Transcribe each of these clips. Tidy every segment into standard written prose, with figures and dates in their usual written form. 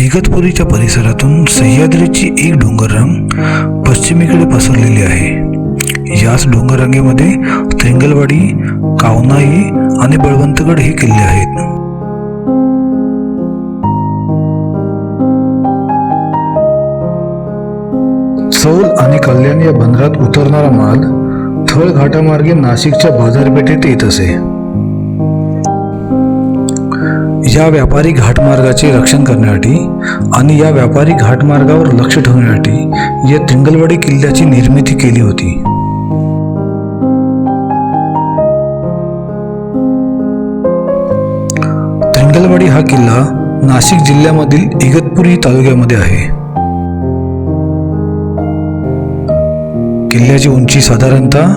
इगतपुरीच्या परिसरातून सह्याद्रीची एक डोंगररांग पश्चिमेकडे पसरलेली आहे। याच डोंगररांगेमध्ये त्रिंगलवाडी, कावनाई आणि बळवंतगड हे किल्ले आहेत। चौल आणि कल्याण या बंदरात उतरणारा माल थळ घाटामार्गे नाशिकच्या बाजारपेठेत येत असे। या व्यापारी घाटमार्गाचे रक्षण करण्यासाठी आणि या व्यापारी घाटमार्गावर लक्ष ठेवण्यासाठी या त्रिंगलवाडी किल्ल्याची निर्मिती केली होती। त्रिंगलवाडी हा किल्ला नाशिक जिल्ह्यामधील इगतपुरी तालुक्यामध्ये आहे। किल्ल्याची उंची साधारणतः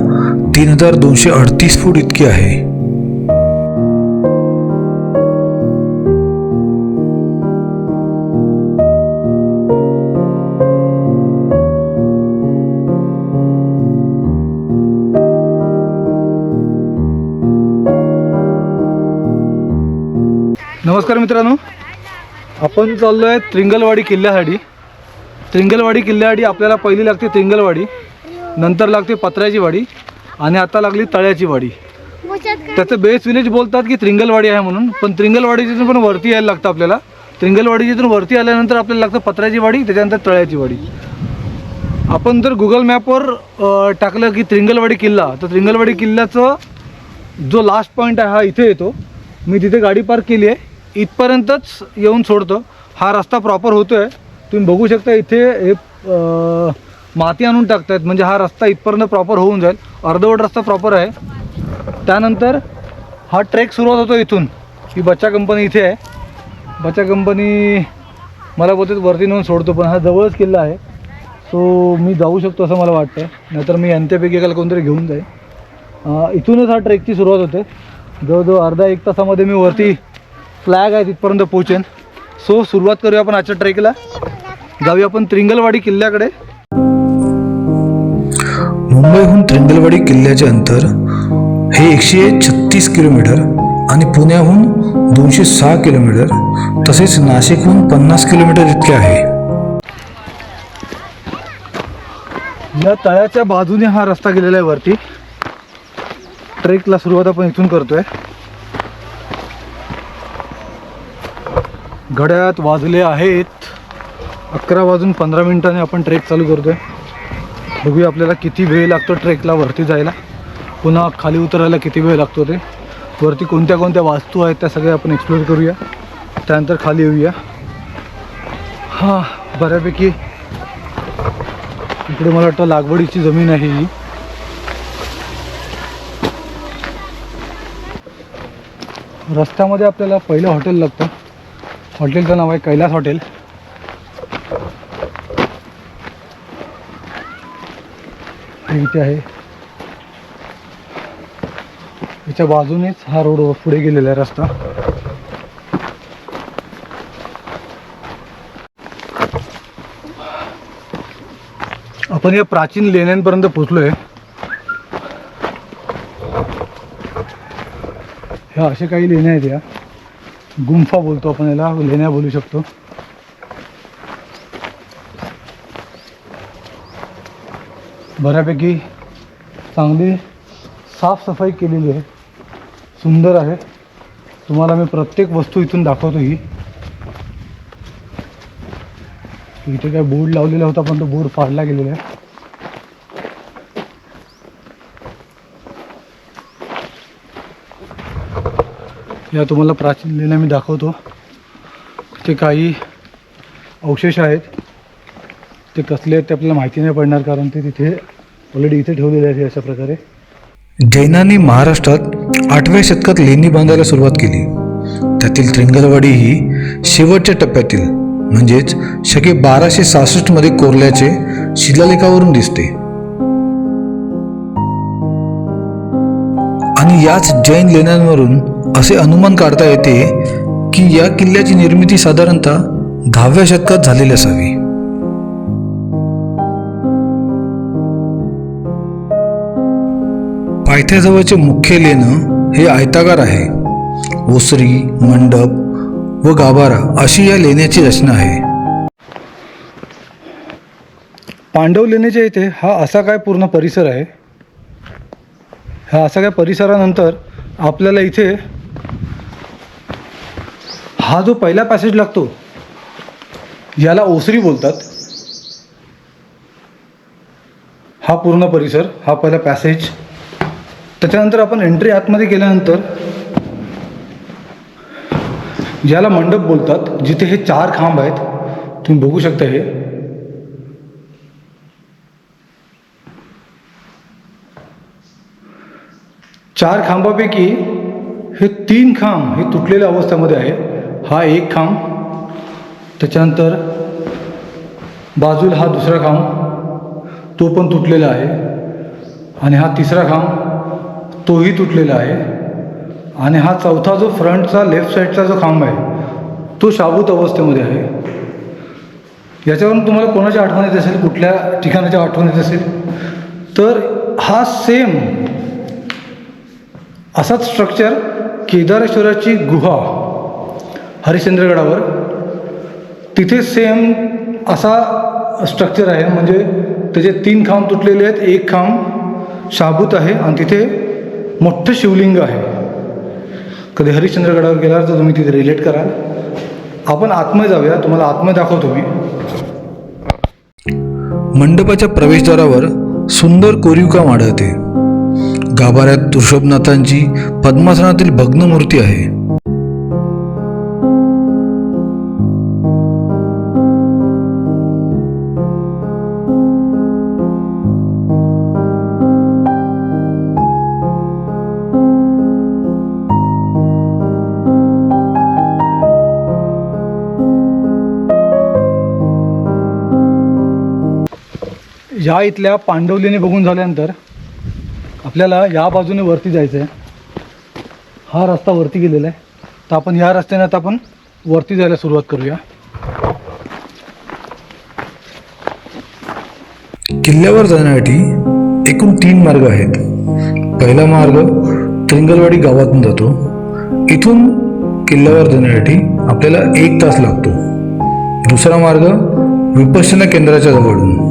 3238 फूट इतकी आहे। नमस्कार मित्रांनो, आपण चाललो आहे त्रिंगलवाडी किल्ल्यासाठी। त्रिंगलवाडी किल्ल्यासाठी आपल्याला पहिली लागते त्रिंगलवाडी, नंतर लागते पत्र्याची वाडी आणि आता लागली तळ्याची वाडी। त्याचं बेस विलेज बोलतात की त्रिंगलवाडी आहे म्हणून, पण त्रिंगलवाडीतून पण वरती यायला लागतं आपल्याला। त्रिंगलवाडीतून वरती आल्यानंतर आपल्याला लागतं पत्र्याची वाडी, त्याच्यानंतर तळ्याची वाडी। आपण जर गुगल मॅपवर टाकलं की त्रिंगलवाडी किल्ला, तर त्रिंगलवाडी किल्ल्याचं जो लास्ट पॉईंट आहे हा इथे येतो। मी तिथे गाडी पार्क केली आहे, इथपर्यंतच येऊन सोडतो। हा रस्ता प्रॉपर होतो आहे, तुम्ही बघू शकता। इथे हे माती आणून टाकतात, म्हणजे हा रस्ता इथपर्यंत प्रॉपर होऊन जाईल। अर्धवट रस्ता प्रॉपर आहे। त्यानंतर हा ट्रेक सुरुवात होतो इथून। ही बच्चा कंपनी इथे आहे। बच्चा कंपनी मला बोलतात वरती नेऊन सोडतो, पण हा जवळच किल्ला आहे, सो मी जाऊ शकतो असं मला वाटतं। नाहीतर मी यांच्यापैकी एकाला कोणतरी घेऊन जाईल। इथूनच हा ट्रेकची सुरुवात होते। जवळजवळ अर्धा एक तासामध्ये मी वरती फ्लॅग आहे तिथपर्यंत पोहोचेन। सो सुरुवात करूया आपण आजच्या ट्रेकला। जाऊया आपण त्रिंगलवाडी किल्ल्याकडे। मुंबईहून त्रिंगलवाडी किल्ल्याचे अंतर हे 136 किलोमीटर आणि पुण्याहून 206 किलोमीटर, तसेच नाशिकहून 50 किलोमीटर इतके आहे। या तळ्याच्या बाजूने हा रस्ता गेलेला आहे वरती। ट्रेकला सुरुवात आपण इथून करतोय। घड्याळात वाजले आहेत 11:15 आपण ट्रेक चालू करतोय। बघूया आपल्याला किती वेळ लागतो ट्रेकला वरती जायला, पुन्हा खाली उतरायला किती वेळ लागतो ते। वरती कोणत्या कोणत्या वास्तू आहेत त्या सगळ्या आपण एक्सप्लोर करूया, त्यानंतर खाली येऊया। हां, बऱ्यापैकी इकडे मला वाटतं लागवडीची जमीन आहे ही। रस्त्यामध्ये आपल्याला पहिलं हॉटेल लागतं। हॉटेलचं नाव आहे कैलास हॉटेल। हे इथे आहे, याच्या बाजूनेच हा रोड पुढे गेलेला आहे रस्ता। आपण या प्राचीन लेण्यांपर्यंत पोहोचलोय। ह्या असे काही लेण्या आहेत, या गुंफा बोलतो आपण याला, लेण्या बोलू शकतो। बऱ्यापैकी चांगली साफसफाई केलेली आहे, सुंदर आहे। तुम्हाला मी प्रत्येक वस्तू इथून दाखवतो। ही इथे काय बोर्ड लावलेला होता, पण तो बोर्ड फाडला गेलेला आहे। या तुम्हाला प्राचीन लेण्या मी दाखवतो। ते काही अवशेष आहेत, ते कसले आहेत ते आपल्याला माहिती नाही पडणार, कारण ते तिथे ऑलरेडी इथे ठेवलेले आहेत अशा प्रकारे। जैनांनी महाराष्ट्रात 8व्या शतकात लेणी बांधायला सुरुवात केली। त्यातील त्रिंगलवाडी ही शेवटच्या टप्प्यातील, म्हणजेच शके 1266 मध्ये कोरल्याचे शिलालेखावरून दिसते। आणि याच जैन लेण्यांवरून असे अनुमान काढता येते की या किल्ल्याची निर्मिती साधारणतः 10व्या शतकात झालेली असावी। पायथ्याजवळचे मुख्य लेणं हे आयताकार आहे। ओसरी, मंडप व गाभारा अशी या लेण्याची रचना आहे. पांडव लेण्याच्या इथे हा असा काय पूर्ण परिसर आहे. ह्या असा काय परिसरानंतर आपल्याला इथे हा जो पहिला पॅसेज लागतो याला ओसरी बोलतात. हा पूर्ण परिसर, हा पहिला पॅसेज. त्याच्यानंतर आपण एंट्री आतमध्ये गेल्यानंतर याला मंडप बोलतात, जिथे हे 4 खांब आहेत. तुम्ही बघू शकता हे. चार खांबापैकी हे 3 खांब हे तुटलेल्या अवस्थेमध्ये आहे. हा एक खांब, त्याच्यानंतर बाजूला हा दुसरा खांब, तो पण तुटलेला आहे. आणि हा तिसरा खांब, तोही तुटलेला आहे. आणि हा चौथा जो फ्रंटचा लेफ्ट साईडचा जो खांब आहे तो शाबूत अवस्थेमध्ये आहे. याच्यावरून तुम्हाला कोणाची आठवण येत असेल, कुठल्या ठिकाणाची आठवण येत असेल तर हा सेम असाच स्ट्रक्चर केदारेश्वराची गुहा हरिश्चंद्रगडावर, तिथे सेम असा स्ट्रक्चर आहे. म्हणजे त्याचे 3 खांब तुटलेले आहेत, एक खांब शाबूत आहे आणि तिथे मोठं शिवलिंग आहे. कधी हरिश्चंद्रगडावर गेल्यावर तर तुम्ही तिथे रिलेट कराल. आपण आतमध्ये जाऊया, तुम्हाला आतमध्ये दाखवतो मी. मंडपाच्या प्रवेशद्वारावर सुंदर कोरीव काम आढळते. गाभाऱ्यात ऋषभनाथांची पद्मासनातील भग्न मूर्ती आहे. या इथल्या पांडवलेणी बघून झाल्यानंतर आपल्याला या बाजूने वरती जायचं आहे. हा रस्ता वरती गेलेला आहे, तर आपण ह्या रस्त्याने आता आपण वरती जायला सुरुवात करूया. किल्ल्यावर जाण्यासाठी एकूण 3 मार्ग आहेत. पहिला मार्ग त्रिंगलवाडी गावातून जातो. इथून किल्ल्यावर जाण्यासाठी आपल्याला 1 तास लागतो. दुसरा मार्ग विपश्यना केंद्राच्या जवळून,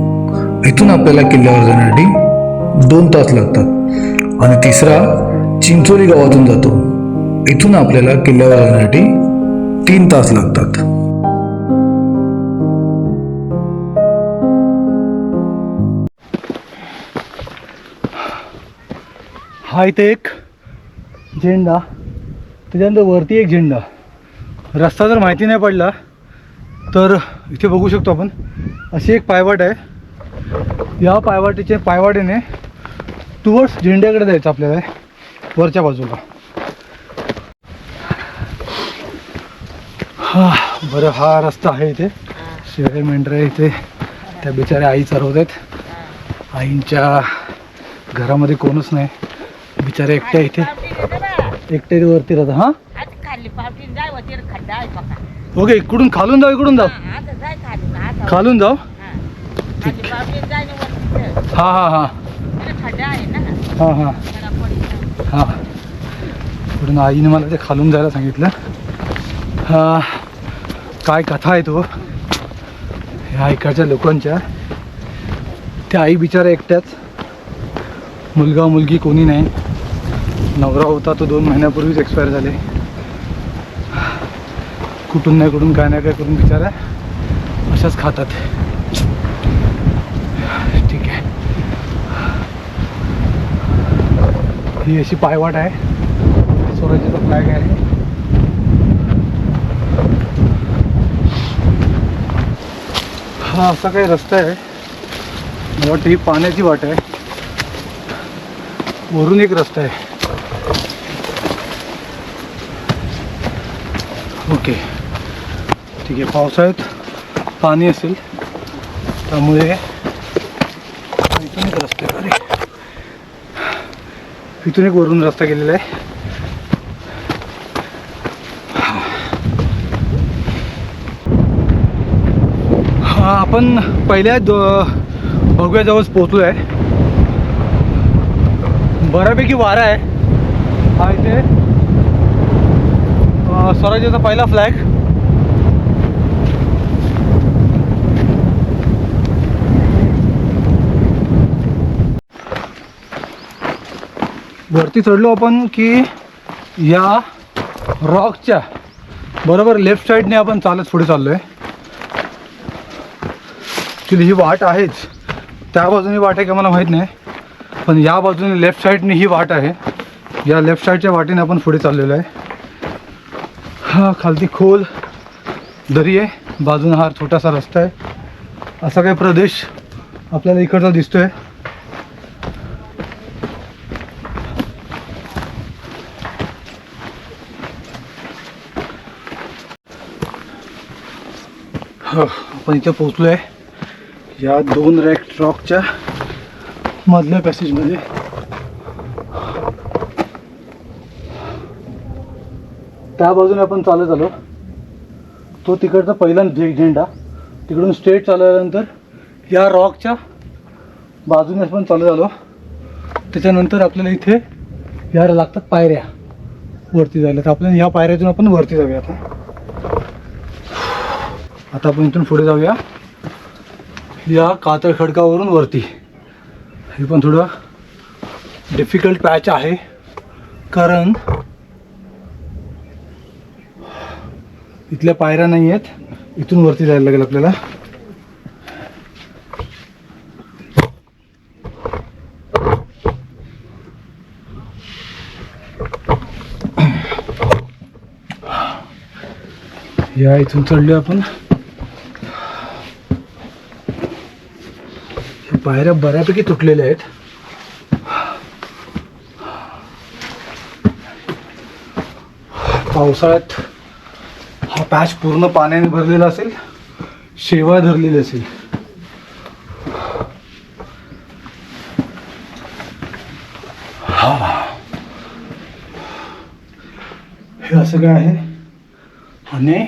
इथून आपल्याला किल्ल्यावर जाण्यासाठी 2 तास लागतात. आणि तिसरा चिंचोली गावातून जातो. इथून आपल्याला किल्ल्यावर जाण्यासाठी 3 तास लागतात. हा इथे एक झेंडा, त्याच्यानंतर वरती एक झेंडा. रस्ता जर माहिती नाही पडला तर इथे बघू शकतो आपण अशी एक पायवाट आहे. या पायवाटेने टुवर्ड्स झेंड्याकडे जायचं आपल्याला वरच्या बाजूला. बरं, हा रस्ता आहे. इथे शेळे मेंढरे इथे त्या बिचाऱ्या आई चरवत आहेत. आईंच्या घरामध्ये कोणच नाही, बिचारे एकट्या इथे वरती राहतात. हां ओके, इकडून खालून जाऊ, इकडून जाऊ, खालून जाऊ. हां हां हां हां हां हां इकडून आईने मला ते खालून जायला सांगितलं. हां, काय कथा आहे तो ह्या इकडच्या लोकांच्या. त्या आई बिचारा एकट्याच, मुलगा मुलगी कोणी नाही. नवरा होता तो 2 महिन्यापूर्वीच एक्सपायर झाले. कुठून नाही कुठून काय नाही काय करून बिचारा अशाच खातात. ठीक आहे, ही अशी पायवाट आहे. स्वराज्याचा फ्लॅग आहे. हा असा काही रस्ता आहे. मला वाटतं ही पाण्याची वाट आहे. वरून एक रस्ता आहे. ओके ठीक आहे. पावसाळ्यात पाणी असेल त्यामुळे इथून एक रस्ता आहे. अरे, इथून एक वरून रस्ता गेलेला आहे. हा, आपण पहिल्या भगव्याजवळ पोचलो आहे. बऱ्यापैकी वारा आहे. हा इथे स्वराज्याचा पहिला फ्लॅग वरती चढलो आपण की या रॉकच्या बरोबर लेफ्ट साईडने आपण चालत पुढे चाललो आहे. ॲक्च्युली ही वाट आहेच, त्या बाजूने वाट आहे का मला माहीत नाही, पण या बाजूने लेफ्ट साईडने ही वाट आहे. या लेफ्ट साईडच्या वाटेने आपण पुढे चाललेलो आहे. हा खालती खोल दरी आहे, बाजूने हा छोटासा रस्ता आहे. असा काही प्रदेश आपल्याला इकडचा दिसतोय. आपण इथे पोहोचलो आहे या 2 रॉकच्या मधल्या पॅसेजमध्ये. त्या बाजूने आपण चालत आलो, तो तिकडचा पहिला झेंडा तिकडून स्ट्रेट चालल्यानंतर या रॉकच्या बाजूने आपण चालत आलो. त्याच्यानंतर आपल्याला इथे या लागतात पायऱ्या वरती जायला, तर आपल्याला या पायऱ्यातून आपण वरती जाऊया. आता आपण इथून पुढे जाऊया या कातळ खडकावरून वरती. हे पण थोडं डिफिकल्ट पॅच आहे, कारण इथल्या पायऱ्या नाही आहेत. इथून वरती जायला लागेल आपल्याला. या इथून चढलो आपण. पायऱ्या बऱ्यापैकी तुटलेल्या आहेत. पावसाळ्यात हा पॅच पूर्ण पाण्याने भरलेला असेल, शेवाळ धरलेली असेल. हे असं काय आहे, आणि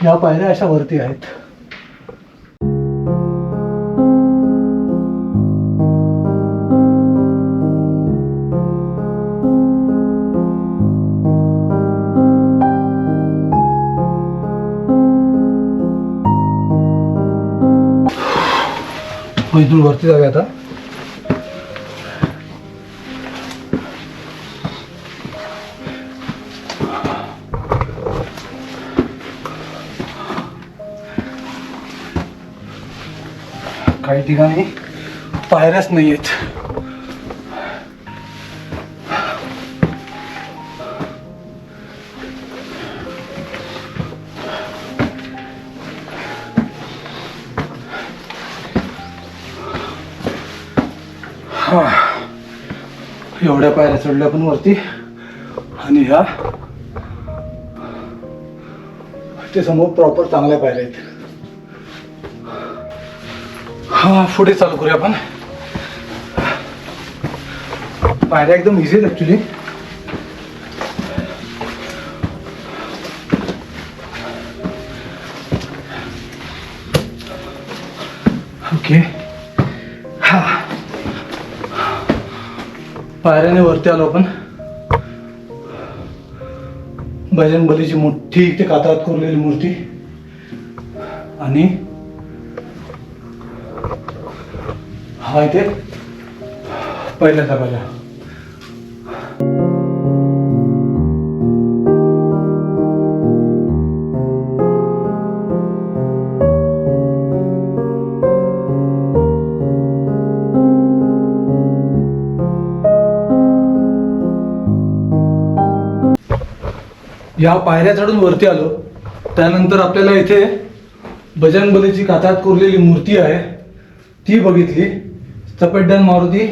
या पायऱ्या अशा वरती आहेत. इथून वरती जाऊया आता. काही ठिकाणी पायऱ्याच नाही आहेत. एवढ्या पायऱ्या चढल्या आपण वरती, आणि ह्या ते समोर प्रॉपर चांगल्या पायऱ्या आहेत. हा पुढे चालू करूया आपण. पायऱ्या एकदम इझी आहेत ॲक्च्युली. ओके, हा पायऱ्याने वरती आलो आपण. बजरंगबलीची मोठी इथे कातळात कोरलेली मूर्ती, आणि हा इथे पहिला दरवाजा. या पायऱ्या चढून वरती आलो, त्यानंतर आपल्याला इथे बजरंगबलीची कातळात कोरलेली मूर्ती आहे ती बघितली. चपेटदान मारुती,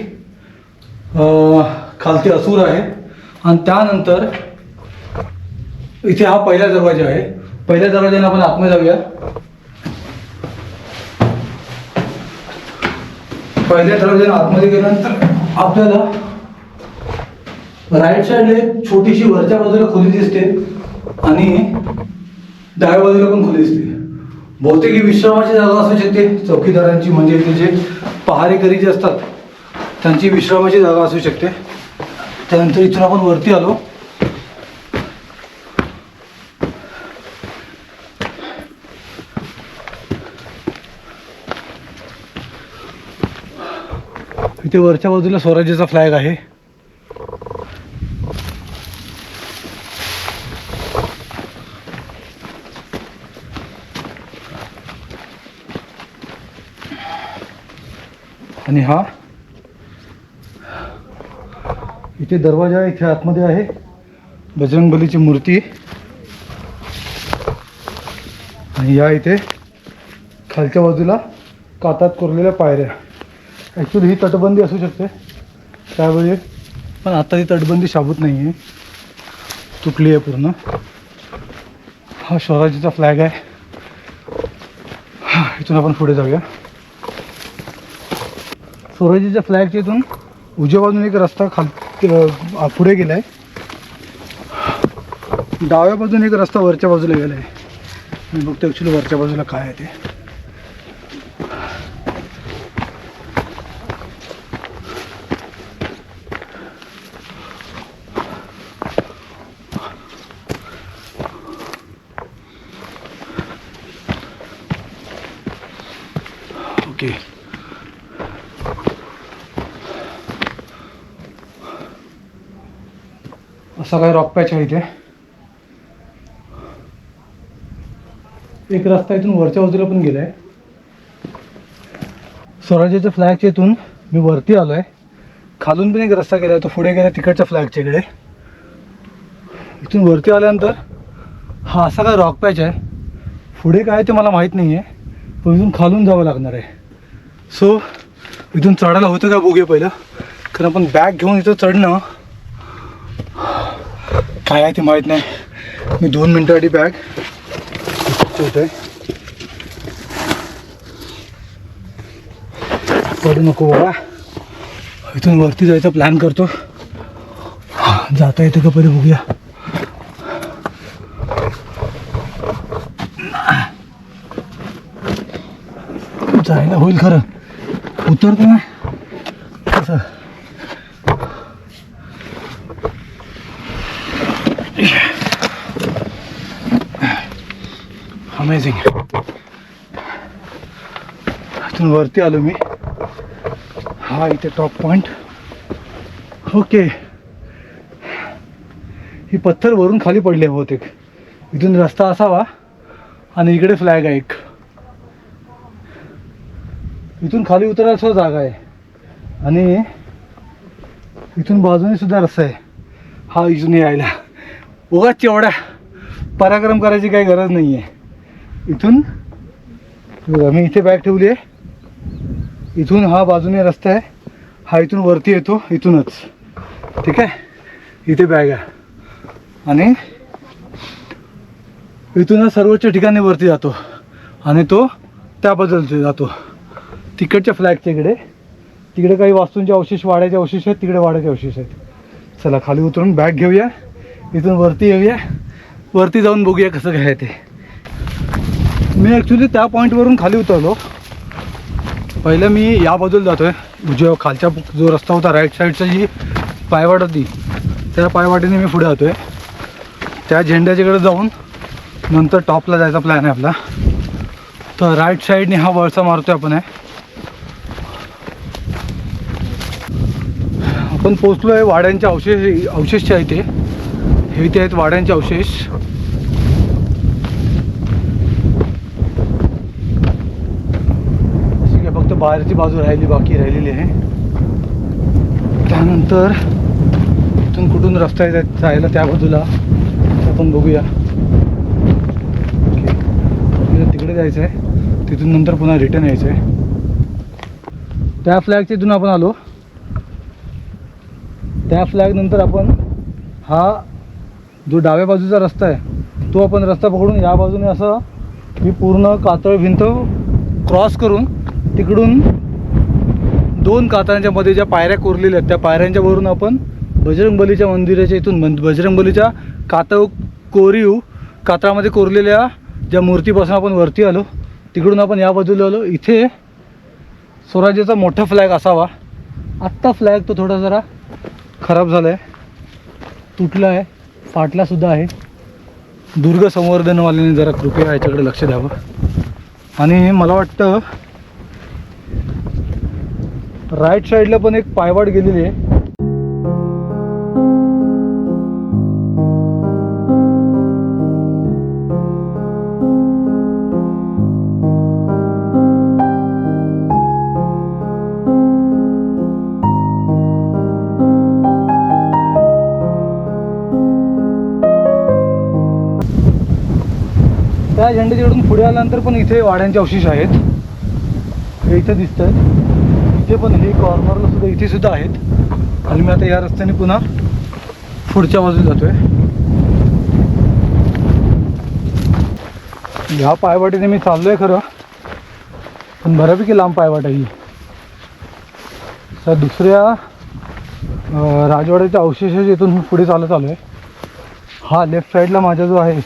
खालती असुर आहे, आणि त्यानंतर इथे हा पहिला दरवाजा आहे. पहिल्या दरवाजाने आपण आतमध्ये जाऊया. पहिल्या दरवाजाने आतमध्ये गेल्यानंतर आपल्याला राईट साईडला एक छोटीशी वरच्या बाजूला खोली दिसते, आणि डाव्या बाजूला पण खोली दिसते. बहुतेक ही विश्रामाची जागा असू शकते चौकीदारांची, म्हणजे इथे जे पहारेकरी जे असतात त्यांची विश्रामाची जागा असू शकते. त्यानंतर इथून आपण वरती आलो. इथे वरच्या बाजूला स्वराज्याचा फ्लॅग आहे. आणि हा इथे दरवाजा इथे आतमध्ये आहे, बजरंगबलीची मूर्ती. आणि या इथे खालच्या बाजूला कातात कोरलेल्या पायऱ्या. ॲक्च्युली ही तटबंदी असू शकते त्यावेळी, पण आता ही तटबंदी शाबूत नाही आहे, तुटली आहे पूर्ण. हा स्वराज्याचा फ्लॅग आहे. इथून आपण पुढे जाऊया. स्वराज्याच्या फ्लॅगच्या इथून उजव्या बाजूने एक रस्ता पुढे गेला आहे. डाव्या बाजूने एक रस्ता वरच्या बाजूला गेला आहे. मी बघतो ॲक्च्युली वरच्या बाजूला काय आहे ते. ओके, असा काय रॉक पॅच आहे इथे. एक रस्ता इथून वरच्या बाजूला पण गेला आहे. स्वराज्याच्या फ्लॅगच्या इथून मी वरती आलो आहे. खालून पण एक रस्ता गेला आहे, तो पुढे गेला तिकडच्या फ्लॅगच्या इकडे. इथून वरती आल्यानंतर हा असा काय रॉक पॅच आहे. पुढे काय ते मला माहीत नाही आहे, पण इथून खालून जावं लागणार आहे. सो इथून चढायला होतं का बघूया पहिलं, कारण आपण बॅग घेऊन इथं चढणं काय आहे ते माहीत नाही. मी 2 मिनटासाठी बॅग होत आहे. पडू नको बाबा. इथून वरती जायचा प्लॅन करतो. जाता येतं का पहिले बघूया. जायला होईल खरं, उतरतो ना कसं. अमेझिंग. इथून वरती आलो मी. हा इथे टॉप पॉइंट. ओके, ही पत्थर वरून खाली पडले बहुतेक. इथून रस्ता असावा आणि इकडे फ्लॅग आहे एक. इथून खाली उतरायला सुद्धा जागा आहे आणि इथून बाजूने सुद्धा रस्ता आहे. हा इथून यायला उगाच एवढा पराक्रम करायची काही गरज नाही आहे. इथून मी इथे बॅग ठेवली आहे. इथून हा बाजूने रस्ता आहे. हा इथून वरती येतो इथूनच. ठीक आहे, इथे बॅग आहे आणि इथूनच सर्वोच्च ठिकाणी वरती जातो आणि तो त्या बाजूला जातो तिकडच्या फ्लॅगच्या इकडे. तिकडे काही वास्तूंचे अवशेष, वाड्याचे अवशेष आहेत, तिकडे वाड्याचे अवशेष आहेत. चला खाली उतरून बॅग घेऊया, इथून वरती येऊया. वरती जाऊन बघूया कसं काय आहे ते. मी ॲक्च्युली त्या पॉईंटवरून खाली उतरलो. पहिलं मी या बाजूला जातो आहे. उजव्या खालच्या जो रस्ता होता राईट साईडचा, जी पायवाट होती त्या पायवाटेने मी पुढे जातो आहे. त्या झेंड्याच्याकडे जाऊन नंतर टॉपला जायचा प्लॅन आहे आपला. तर राईट साईडने हा वळसा मारतो आहे आपण आहे. आपण पोचलो आहे वाड्यांच्या अवशेष आहे इथे. हे इथे आहेत वाड्यांचे अवशेष. अशी काय फक्त बाहेरची बाजू बाकी राहिलेली आहे. त्यानंतर इथून कुठून रस्ता आहे जायला त्या बाजूला आपण बघूया. तिकडे जायचं आहे, तिथून नंतर पुन्हा रिटर्न यायचं आहे. त्या फ्लॅगच्या इथून आपण आलो. त्या फ्लॅग नंतर आपण हा जो डाव्या बाजूचा रस्ता आहे तो आपण रस्ता पकडून या बाजूने असं ही पूर्ण कातळ भिंत क्रॉस करून तिकडून 2 कातळांच्या मध्ये ज्या पायऱ्या कोरलेल्या आहेत त्या पायऱ्यांच्या वरून आपण बजरंगबलीच्या मंदिराच्या इथून बजरंगबलीच्या कोरीव कातळामध्ये कोरलेल्या ज्या मूर्तीपासून आपण वरती आलो. तिकडून आपण या बाजूला आलो. इथे स्वराज्याचा मोठा फ्लॅग असावा. आत्ता फ्लॅग तो थोडा जरा खराब झाला आहे, तुटला आहे, फाटलासुद्धा आहे. दुर्ग संवर्धनवाल्याने जरा कृपया याच्याकडे लक्ष द्यावं. आणि मला वाटतं राईट साईडला पण एक पायवाट गेलेली आहे. त्या झेंडे तिकडून पुढे आल्यानंतर पण इथे वाड्यांचे अवशेष आहेत. हे इथे दिसत आहेत. इथे पण हे कॉर्नरला सुद्धा इथे सुद्धा आहेत. आणि मी आता या रस्त्याने पुन्हा पुढच्या बाजूला जातोय. ह्या पायवाटीने मी चाललोय खरं, पण बऱ्यापैकी लांब पायवाट आहे ही. तर दुसऱ्या राजवाड्याच्या अवशेष इथून मी पुढे चालत आलोय. हा लेफ्ट साईडला माझा जो आहे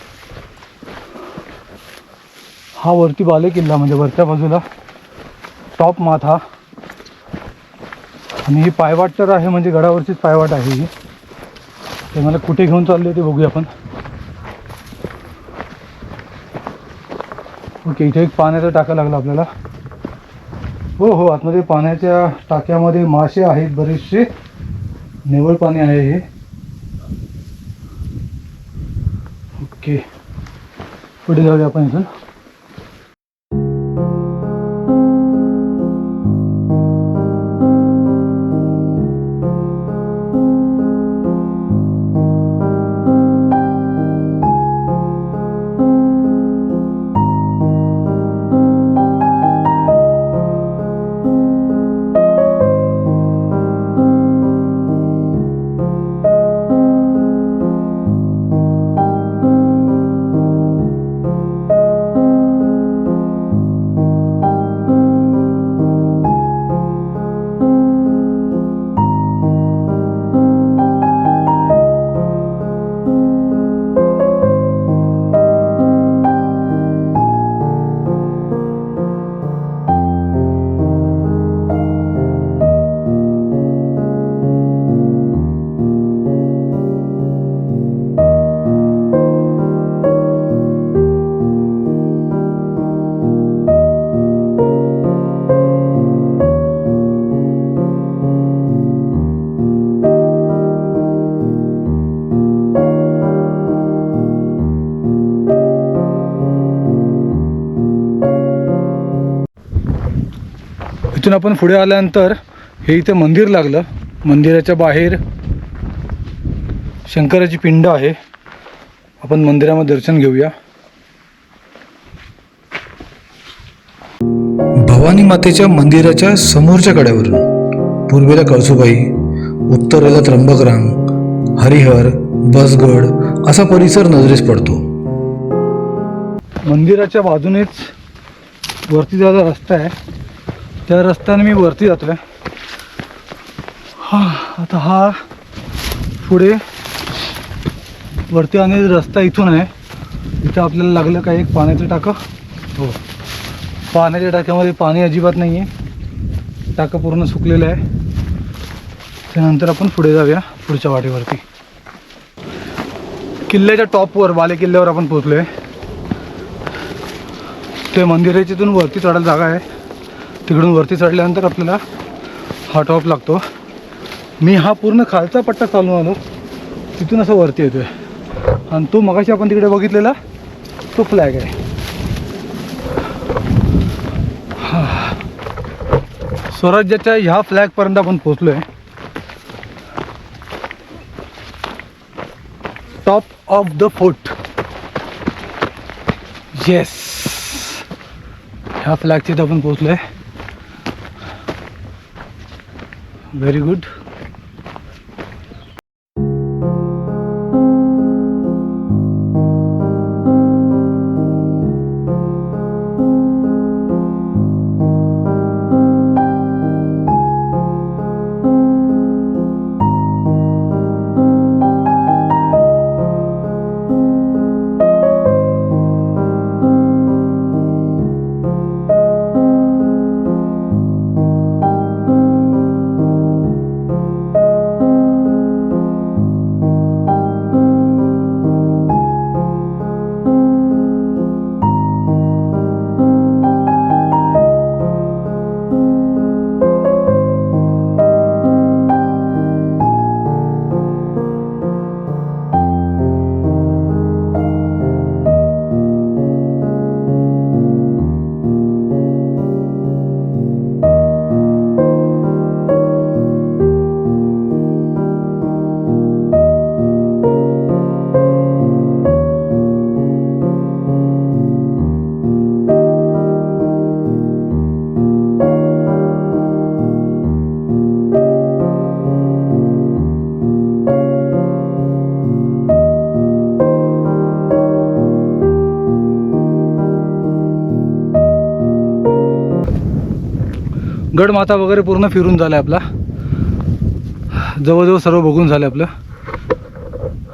हा वरती बाले किल्ला, म्हणजे वरच्या बाजूला टॉप माथा. आणि ही पायवाट तर आहे, म्हणजे गडावरचीच पायवाट आहे ही. ते मला कुठे घेऊन चालले ते बघूया आपण. ओके, इथे एक पाण्याचा टाका लागला आपल्याला. हो हो, आतमध्ये पाण्याच्या टाक्यामध्ये मासे आहेत बरेचसे. निव्वळ पाणी आहे हे. ओके, पुढे जाऊया आपण इथून. इथून आपण पुढे आल्यानंतर हे इथे मंदिर लागलं. मंदिराच्या बाहेर शंकराची पिंड आहे. आपण मंदिरामध्ये दर्शन घेऊया. भवानी मातेच्या मंदिराच्या समोरच्या कड्यावरून पूर्वेला कळसुबाई, उत्तरेला त्र्यंबकरांग, हरिहर, बसगड असा परिसर नजरेस पडतो. मंदिराच्या बाजूनेच वरती जायचा रस्ता आहे. त्या रस्त्याने मी वरती जातोय. आता हा पुढे वरती आणि रस्ता इथून आहे. इथं आपल्याला लागलं काय, एक पाण्याचं टाकं. हो, पाण्याच्या टाक्यामध्ये पाणी अजिबात नाही आहे. टाकं पूर्ण सुकलेलं आहे. त्यानंतर आपण पुढे जाऊया पुढच्या वाटेवरती. किल्ल्याच्या टॉपवर, बाले किल्ल्यावर आपण पोहोचलो आहे. ते मंदिराच्या इथून वरती चढायला जागा आहे. तिकडून वरती चढल्यानंतर आपल्याला हा टॉप लागतो. मी हा पूर्ण खालचा पट्टा चालून आलो, तिथून असं वरती येतोय. आणि तो मगाशी आपण तिकडे बघितलेला तो फ्लॅग आहे. स्वराज्याच्या ह्या फ्लॅगपर्यंत आपण पोचलो आहे. Top of the fort. Yes, ह्या फ्लॅगच्या इथं आपण पोचलो आहे. Very good. गडमाथा वगैरे पूर्ण फिरून झालं आहे आपला, जवळजवळ सर्व बघून झालं आपलं.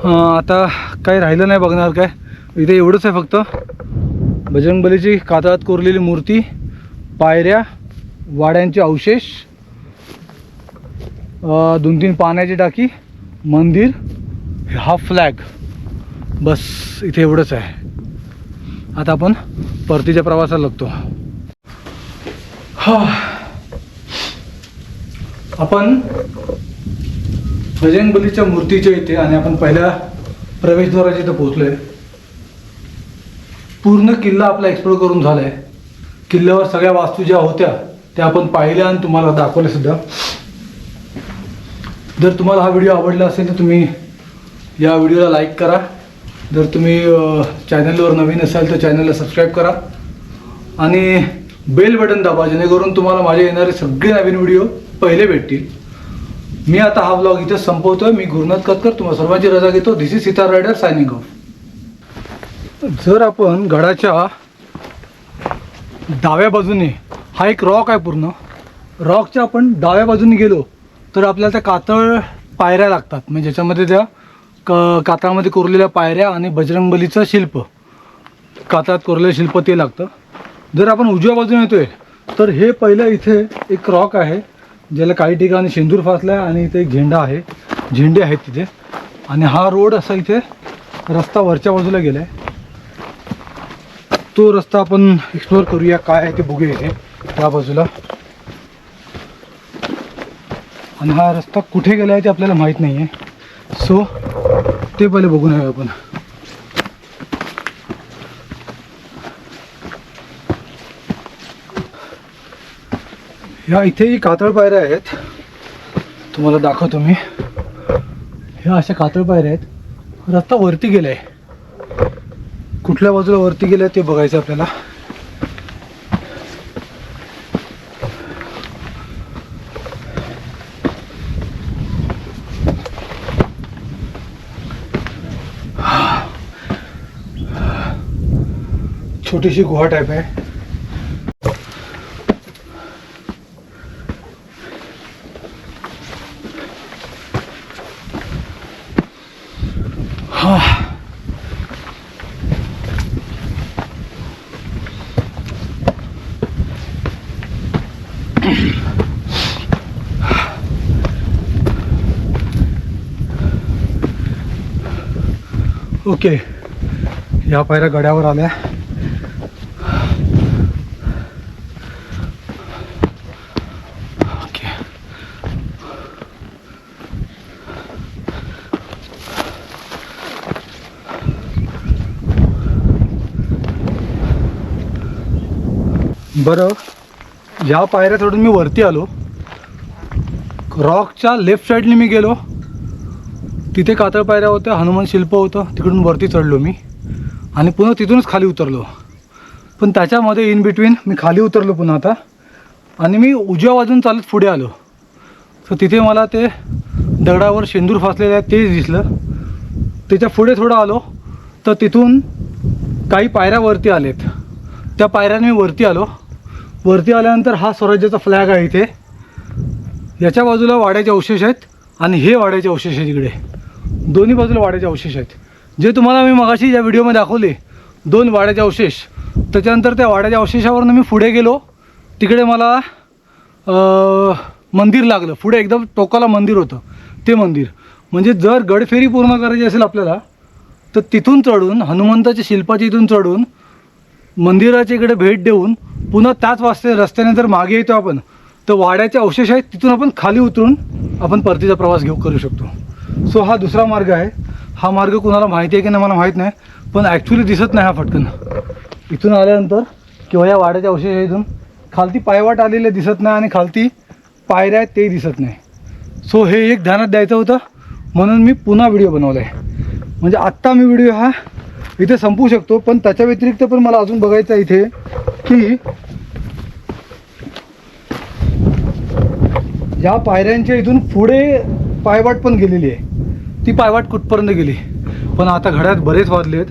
आता काही राहिलं नाही बघणार काय. इथे एवढंच आहे फक्त, बजरंगबलीची कातळात कोरलेली मूर्ती, पायऱ्या, वाड्यांचे अवशेष, 2-3 पाण्याची टाकी, मंदिर, हा फ्लॅग, बस इथे एवढंच आहे. आता आपण परतीच्या प्रवासाला लागतो. आपण बजरंगबलीच्या मूर्तीच्या इथे आणि आपण पहिल्या प्रवेशद्वाराच्या इथं पोहोचलो आहे. पूर्ण किल्ला आपला एक्सप्लोर करून झाला आहे. किल्ल्यावर सगळ्या वास्तू ज्या होत्या त्या आपण पाहिल्या आणि तुम्हाला दाखवल्या सुद्धा. जर तुम्हाला हा व्हिडिओ आवडला असेल तर तुम्ही या व्हिडिओला लाईक करा. जर तुम्ही चॅनलवर नवीन असाल तर चॅनलला सबस्क्राईब करा आणि बेल बटन दाबा, जेणेकरून तुम्हाला माझे येणारे सगळे नवीन व्हिडिओ पहिले भेटतील. मी आता हा व्लॉग इथं संपवतोय. मी गुरुनाथ कतकर तुम्हाला सर्वांची रजा घेतो. This is Sitar Rider signing off. जर आपण गडाच्या डाव्या बाजूने, हा एक रॉक आहे, पूर्ण रॉकच्या आपण डाव्या बाजूने गेलो तर आपल्याला त्या कातळ पायऱ्या लागतात. म्हणजे ज्याच्यामध्ये त्या कातळामध्ये कोरलेल्या पायऱ्या आणि बजरंगबलीचं शिल्प, कातळात कोरलेलं शिल्प ते लागतं. जर आपण उजव्या बाजूने येतोय तर हे पहिलं इथे एक रॉक आहे ज्याला काही ठिकाणी शेंदूर फासला आहे आणि इथे एक झेंडा आहे, झेंडे आहेत तिथे. आणि हा रोड असा इथे रस्ता वरच्या बाजूला गेला आहे. तो रस्ता आपण एक्सप्लोर करूया, काय आहे ते बघूया इथे त्या बाजूला. आणि हा रस्ता कुठे गेला आहे ते आपल्याला माहीत नाही आहे, सो ते पहिले बघून येऊया आपण. ह्या इथेही कातळ पायऱ्या आहेत, तुम्हाला दाखवतो मी. ह्या अशा कातळ पायऱ्या आहेत. रस्ता वरती गेला आहे, कुठल्या बाजूला वरती गेलं ते बघायचं आपल्याला. छोटीशी गुहा टाईप आहे. ओके, या पायऱ्या गड्यावर आल्या. ओके, बरं, या पायऱ्या चढून मी वरती आलो. रॉकच्या लेफ्ट साईडने मी गेलो, तिथे कातळ पायऱ्या होत्या, हनुमान शिल्प होतं, तिकडून वरती चढलो मी आणि पुन्हा तिथूनच खाली उतरलो. पण त्याच्यामध्ये इन बिटवीन मी खाली उतरलो पुन्हा आता, आणि मी उजव्या बाजून चालत पुढे आलो. तर तिथे मला ते दगडावर शेंदूर फासलेले आहेत ते दिसलं. त्याच्या पुढे थोडं आलो तर तिथून काही पायऱ्या वरती आलेत. त्या पायऱ्याने मी वरती आलो. वरती आल्यानंतर हा स्वराज्याचा फ्लॅग आहे इथे. याच्या बाजूला वाड्याचे अवशेष आहेत आणि हे वाड्याचे अवशेष आहेत. इकडे दोन्ही बाजूला वाड्याचे अवशेष आहेत, जे तुम्हाला मी मगाशी या व्हिडिओमध्ये दाखवले. 2 वाड्याचे अवशेष. त्याच्यानंतर त्या वाड्याच्या अवशेषावरून मी पुढे गेलो. तिकडे मला मंदिर लागलं. पुढे एकदम टोकाला मंदिर होतं. ते मंदिर म्हणजे जर गडफेरी पूर्ण करायची असेल आपल्याला तर तिथून चढून, हनुमंताच्या शिल्पाच्या इथून चढून मंदिराच्या इकडे भेट देऊन पुन्हा त्याच रस्त्याने जर मागे येतो आपण तर वाड्याचे अवशेष आहेत, तिथून आपण खाली उतरून आपण परतीचा प्रवास करू शकतो. सो हा दुसरा मार्ग आहे. हा मार्ग कुणाला माहिती आहे की नाही मला माहीत नाही, पण ॲक्च्युली दिसत नाही हा फटकन. इथून आल्यानंतर किंवा या वाड्याच्या अवशेष इथून खालती पायवाट आलेले दिसत नाही आणि खालती पायऱ्या आहेत ते दिसत नाही. सो हे एक ध्यानात द्यायचं होतं, म्हणून मी पुन्हा व्हिडिओ बनवला आहे. म्हणजे आत्ता मी व्हिडिओ हा इथे संपवू शकतो, पण त्याच्या व्यतिरिक्त पण मला अजून बघायचं आहे इथे की या पायऱ्यांच्या इथून पुढे पायवाट पण गेलेली आहे. ती पायवाट कुठपर्यंत गेली. पण आता घड्यात बरेच वाजले आहेत,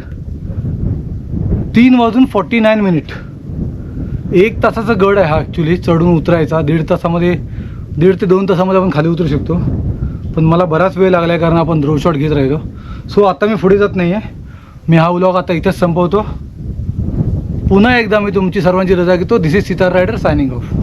3:49. 1 तासाचा गड आहे हा ॲक्च्युली, चढून उतरायचा. 1.5 ते 2 तासामध्ये आपण खाली उतरू शकतो. पण मला बराच वेळ लागला आहे कारण आपण ड्रोन शॉट घेत राहिलो. सो आता मी पुढे जात नाही आहे. मी हा व्लॉग आता इथेच संपवतो. पुन्हा एकदा मी तुमची सर्वांची रजा घेतो. This is Sitar Rider signing of.